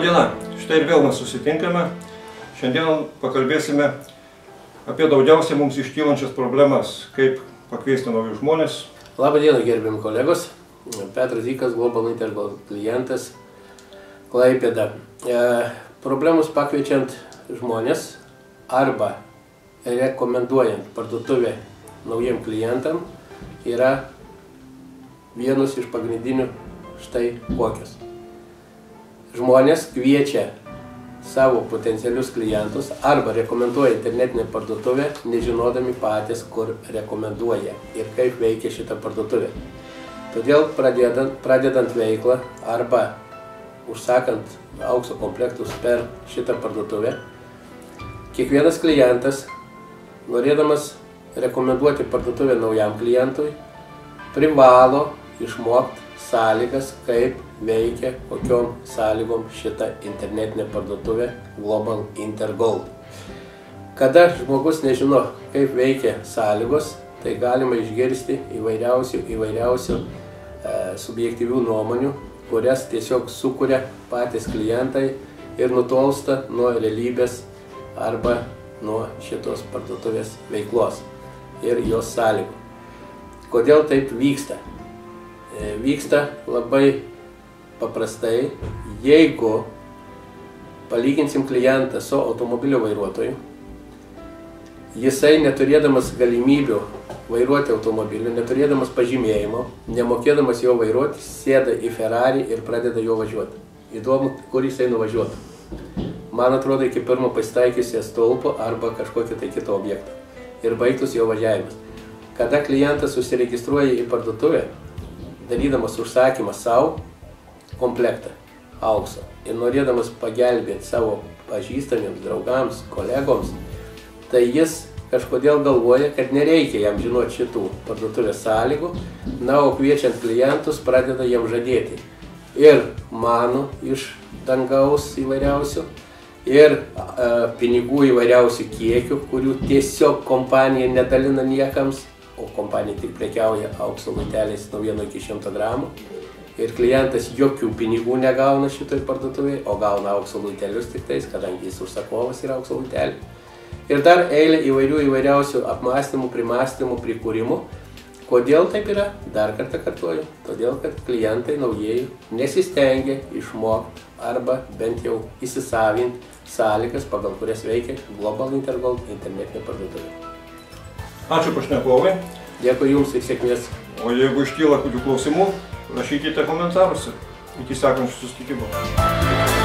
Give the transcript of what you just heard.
diena, štai ir vėl mes susitinkame. Šiandien pakalbėsime apie daugiausiai mums iškylančias problemas, kaip pakviesti naujus žmonės. Labą dieną, gerbiami kolegos. Petras Zykas, Global Intergold klientas, Klaipėda. Problemus pakviečiant žmonės arba rekomenduojant parduotuvę naujiem klientam yra vienas iš pagrindinių štai kokios. Žmonės kviečia savo potencialius klientus arba rekomenduoja internetinę parduotuvę, nežinodami patys, kur rekomenduoja ir kaip veikia šitą parduotuvę. Todėl pradedant veiklą arba užsakant aukso komplektus per šitą parduotuvę, kiekvienas klientas, norėdamas rekomenduoti parduotuvę naujam klientui, privalo išmokti sąlygas, kaip veikia, kokiom sąlygom šitą internetinę parduotuvę Global Intergold. Kada žmogus nežino, kaip veikia sąlygos, tai galima išgirsti įvairiausių subjektyvių nuomonių, kurias tiesiog sukuria patys klientai ir nutolsta nuo realybės arba nuo šitos parduotuvės veiklos ir jos sąlygų. Kodėl taip vyksta? Vyksta labai paprastai, jeigu palyginsim klientą su automobilio vairuotoju, jisai neturėdamas galimybių vairuoti automobilį, neturėdamas pažymėjimo, nemokėdamas jo vairuoti, sėda į Ferrari ir pradeda jo važiuoti. Įdomu, kur jisai nuvažiuotų. Man atrodo, iki pirmo pasitaikiusio stulpo arba kažkokio tai kito objekto. Ir baigtus jo važiavimas. Kada klientas užsiregistruoja į parduotuvę, darydamas užsakymą savo komplektą aukso ir norėdamas pagelbėti savo pažįstamiems, draugams, kolegoms, tai jis kažkodėl galvoja, kad nereikia jam žinoti šitų parduotuvės sąlygų, na, o kviečiant klientus pradeda jam žadėti ir manų iš dangaus įvairiausių, ir pinigų įvairiausių kiekių, kurių tiesiog kompanija nedalina niekams, o kompanija tik prekiauja aukso luiteliais nuo 1 iki 100 gramų. Ir klientas jokių pinigų negauna šitoj parduotuvėje, o gauna aukso luitelius tik tais, kadangi jis užsakovas yra aukso luiteliai. Ir dar eilė įvairiausių apmąstymų, primąstymų, prikūrimų. Kodėl taip yra? Dar kartą kartuoju. Todėl, kad klientai naujieji nesistengia išmokti arba bent jau įsisavinti sąlygas, pagal kurias veikia Global Intergold internetinė parduotuvė. Ačiū pašnekovai. Dėkui Jums ir sėkmės. O jeigu iškyla kokių klausimų, rašykite komentaruose. Iki sekančių susitikimų.